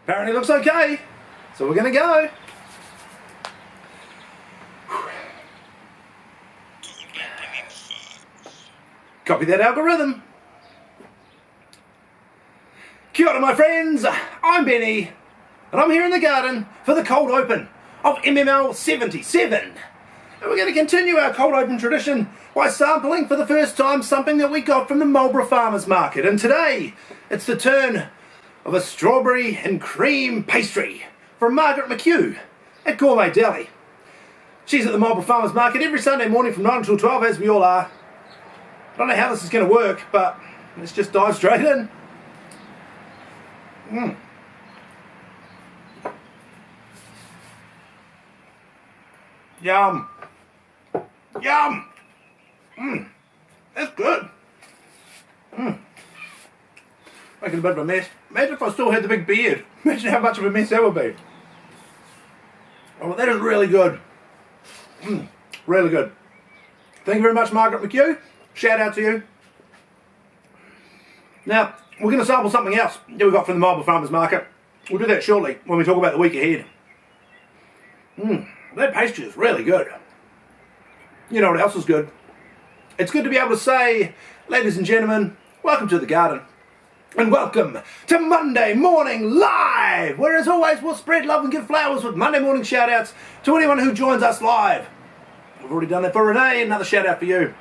Apparently looks okay, so we're gonna go. Copy that algorithm. Kia ora my friends, I'm Benny, and I'm here in the garden for the cold open of MML 77. And we're going to continue our cold open tradition by sampling for the first time something that we got from the Marlborough Farmers Market. And today, it's the turn of a strawberry and cream pastry from Margaret McHugh at Gourmet Deli. She's at the Marlborough Farmers Market every Sunday morning from 9 until 12, as we all are. I don't know how this is going to work, but let's just dive straight in. Yum. Yum. That's good. Making a bit of a mess. Imagine if I still had the big beard. Imagine how much of a mess that would be. Oh, that is really good. Really good. Thank you very much, Margaret McHugh. Shout out to you. Now, we're going to sample something else that we got from the Marlborough Farmers Market. We'll do that shortly when we talk about the week ahead. That pastry is really good. You know what else is good? It's good to be able to say, ladies and gentlemen, welcome to the garden. And welcome to Monday Morning Live, where as always we'll spread love and give flowers with Monday morning shout outs to anyone who joins us live. We've already done that for Renee, another shout out for you.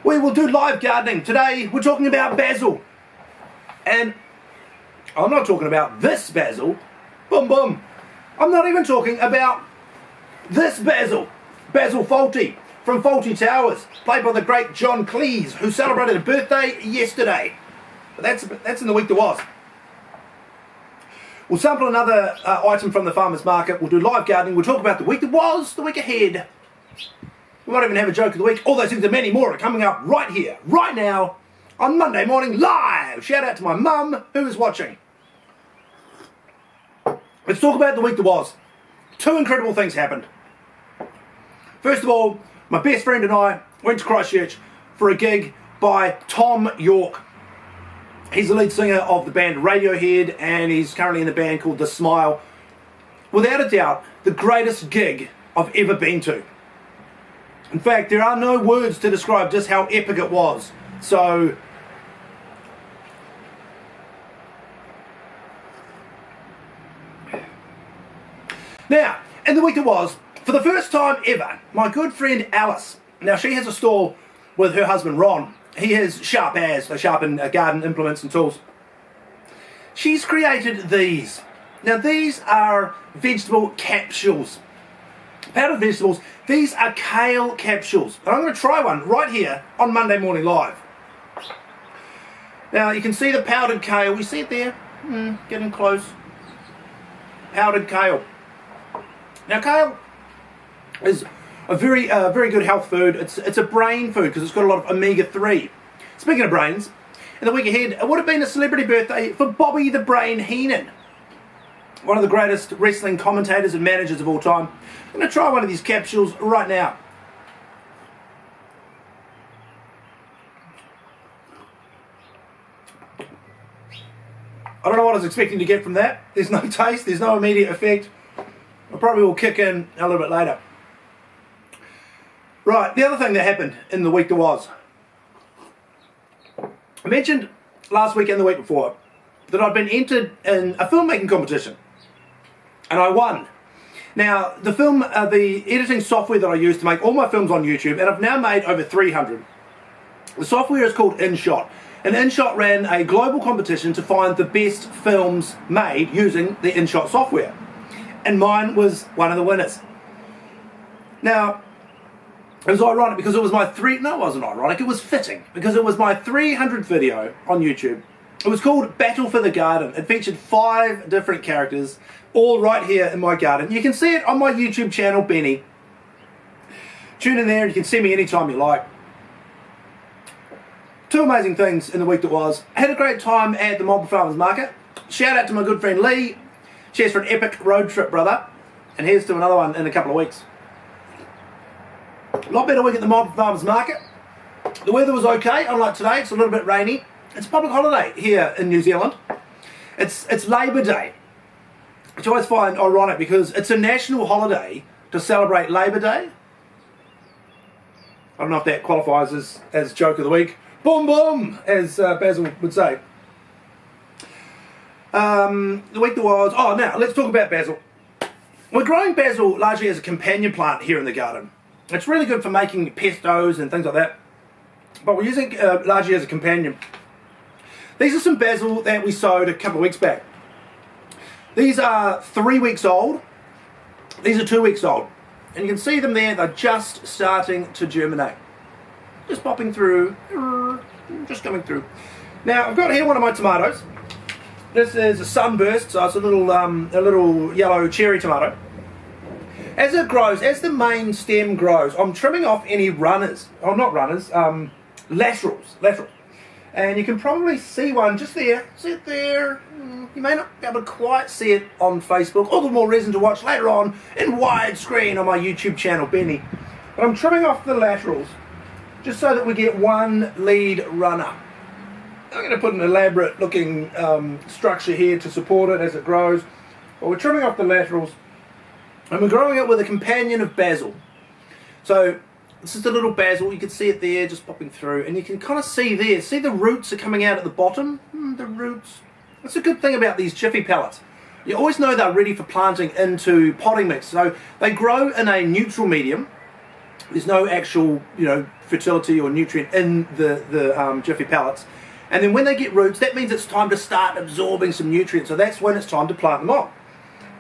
We will do live gardening. Today we're talking about basil. And I'm not talking about this basil. Boom boom. I'm not even talking about this basil. Basil Fawlty from Fawlty Towers, played by the great John Cleese, who celebrated a birthday yesterday. But that's in the week that was. We'll sample another item from the farmers market. We'll do live gardening. We'll talk about the week that was, the week ahead. We might even have a joke of the week. All those things and many more are coming up right here, right now, on Monday Morning Live. Shout out to my mum who is watching. Let's talk about the week that was. Two incredible things happened. First of all, my best friend and I went to Christchurch for a gig by Tom York. He's the lead singer of the band Radiohead, and he's currently in a band called The Smile. Without a doubt, the greatest gig I've ever been to. In fact, there are no words to describe just how epic it was. So, now, in the week that was, for the first time ever, my good friend Alice, now she has a stall with her husband Ron. He has sharp as, they sharpen garden implements and tools. She's created these. Now these are vegetable capsules. Powdered vegetables. These are kale capsules. And I'm going to try one right here on Monday Morning Live. Now you can see the powdered kale. You see it there? Getting close. Powdered kale. Now kale is a very good health food. It's a brain food because it's got a lot of omega-3. Speaking of brains, in the week ahead, it would have been a celebrity birthday for Bobby the Brain Heenan, one of the greatest wrestling commentators and managers of all time. I'm going to try one of these capsules right now. I don't know what I was expecting to get from that. There's no taste, there's no immediate effect. I probably will kick in a little bit later. Right, the other thing that happened in the week that was. I mentioned last week and the week before that I'd been entered in a filmmaking competition. And I won. Now, the editing software that I use to make all my films on YouTube, and I've now made over 300. The software is called InShot. And InShot ran a global competition to find the best films made using the InShot software. And mine was one of the winners. Now, it was ironic because it was my no, it wasn't ironic, it was fitting because it was my 300th video on YouTube. It was called Battle for the Garden. It featured 5 different characters, all right here in my garden. You can see it on my YouTube channel, Benny. Tune in there and you can see me anytime you like. Two amazing things in the week that was. I had a great time at the Marlborough Farmers Market. Shout out to my good friend Lee. Cheers for an epic road trip, brother. And here's to another one in a couple of weeks. A lot better week at the Marlborough Farmers Market. The weather was okay, unlike today. It's a little bit rainy. It's a public holiday here in New Zealand. It's Labour Day. which I always find ironic because it's a national holiday to celebrate Labour Day. I don't know if that qualifies as joke of the week. Boom boom, as Basil would say. The week that was... Oh, now, let's talk about basil. We're growing basil largely as a companion plant here in the garden. It's really good for making pestos and things like that. But we're using it largely as a companion. These are some basil that we sowed a couple of weeks back. These are 3 weeks old. These are 2 weeks old. And you can see them there, they're just starting to germinate. Just popping through, just coming through. Now, I've got here one of my tomatoes. This is a sunburst, so it's a little yellow cherry tomato. As it grows, as the main stem grows, I'm trimming off any runners. Oh, not runners, laterals. And you can probably see one just there. See it there? You may not be able to quite see it on Facebook. All the more reason to watch later on in widescreen on my YouTube channel, Benny. But I'm trimming off the laterals just so that we get one lead runner. I'm going to put an elaborate looking structure here to support it as it grows. But we're trimming off the laterals and we're growing it with a companion of basil. So this is the little basil, you can see it there just popping through, and you can kind of see there, see the roots are coming out at the bottom? The roots. That's a good thing about these Jiffy pellets. You always know they're ready for planting into potting mix. So they grow in a neutral medium. There's no actual, fertility or nutrient in the Jiffy pellets. And then when they get roots, that means it's time to start absorbing some nutrients. So that's when it's time to plant them on.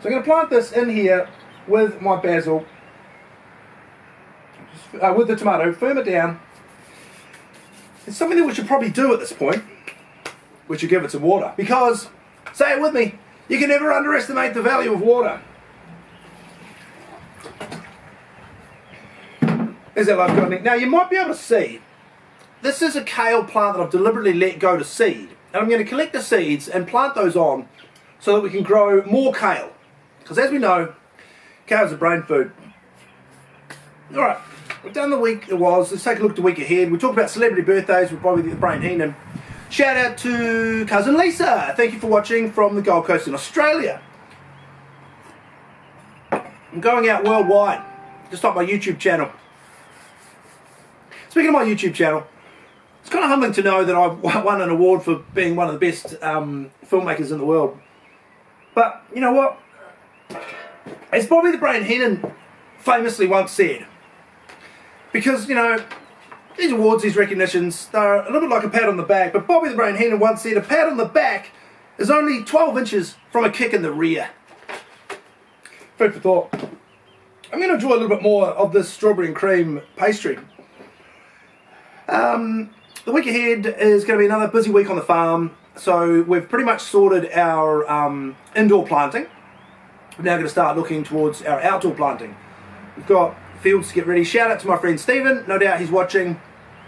So I'm going to plant this in here with my basil. With the tomato, firm it down. It's something that we should probably do at this point. We should give it some water. Because, say it with me, you can never underestimate the value of water. There's that life gardening. Now you might be able to see, this is a kale plant that I've deliberately let go to seed. And I'm going to collect the seeds and plant those on so that we can grow more kale. Because as we know, kale is a brain food. Alright. We've done the week it was. Let's take a look at the week ahead. We talked about celebrity birthdays with Bobby the Brain Heenan. Shout out to cousin Lisa. Thank you for watching from the Gold Coast in Australia. I'm going out worldwide. Just like my YouTube channel. Speaking of my YouTube channel, it's kind of humbling to know that I've won an award for being one of the best filmmakers in the world. But you know what? As Bobby the Brain Heenan famously once said, because, these awards, these recognitions, they're a little bit like a pat on the back, but Bobby the Brain Heenan once said, a pat on the back is only 12 inches from a kick in the rear. Food for thought. I'm going to enjoy a little bit more of this strawberry and cream pastry. The week ahead is going to be another busy week on the farm, so we've pretty much sorted our indoor planting. We're now going to start looking towards our outdoor planting. We've got fields to get ready. Shout out to my friend Stephen. No doubt he's watching.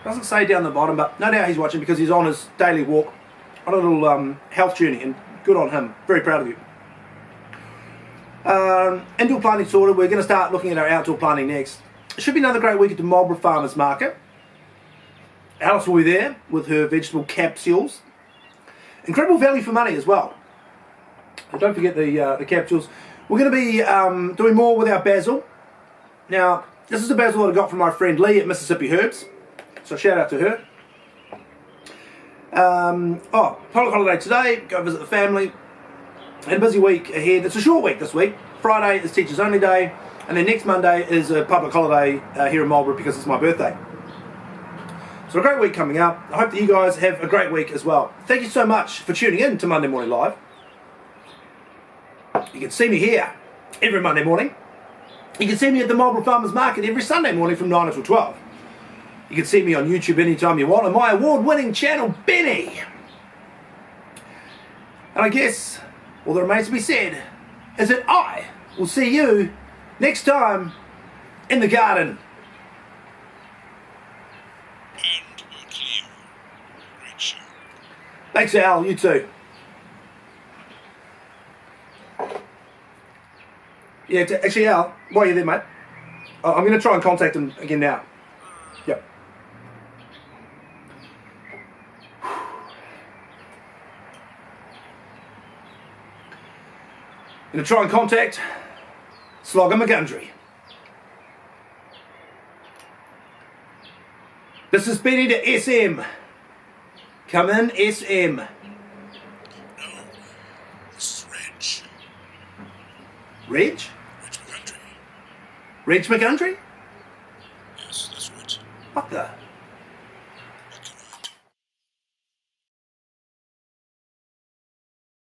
Doesn't say down the bottom, but no doubt he's watching because he's on his daily walk on a little health journey, and good on him. Very proud of you. Indoor planting sorted. We're going to start looking at our outdoor planting next. It should be another great week at the Marlborough Farmers Market. Alice will be there with her vegetable capsules. Incredible value for money as well. So don't forget the capsules. We're going to be doing more with our basil. Now, this is the basil that I got from my friend Lee at Mississippi Herbs. So shout out to her. Public holiday today. Go visit the family. And a busy week ahead. It's a short week this week. Friday is Teachers Only Day. And then next Monday is a public holiday here in Marlborough because it's my birthday. So a great week coming up. I hope that you guys have a great week as well. Thank you so much for tuning in to Monday Morning Live. You can see me here every Monday morning. You can see me at the Marlborough Farmers Market every Sunday morning from 9 until 12. You can see me on YouTube anytime you want on my award-winning channel, Benny. And I guess all that remains to be said is that I will see you next time in the garden. And a clear. Great show. Thanks, Al. You too. Yeah, actually, Al, while you're there, mate, I'm going to try and contact him again now. Yep. Gonna try and contact Slogger McGundry. This is Benny to SM. Come in, SM. No. This is Reg. Reg? Reg McGundry. Reg McGundry? Yes, that's right. What the?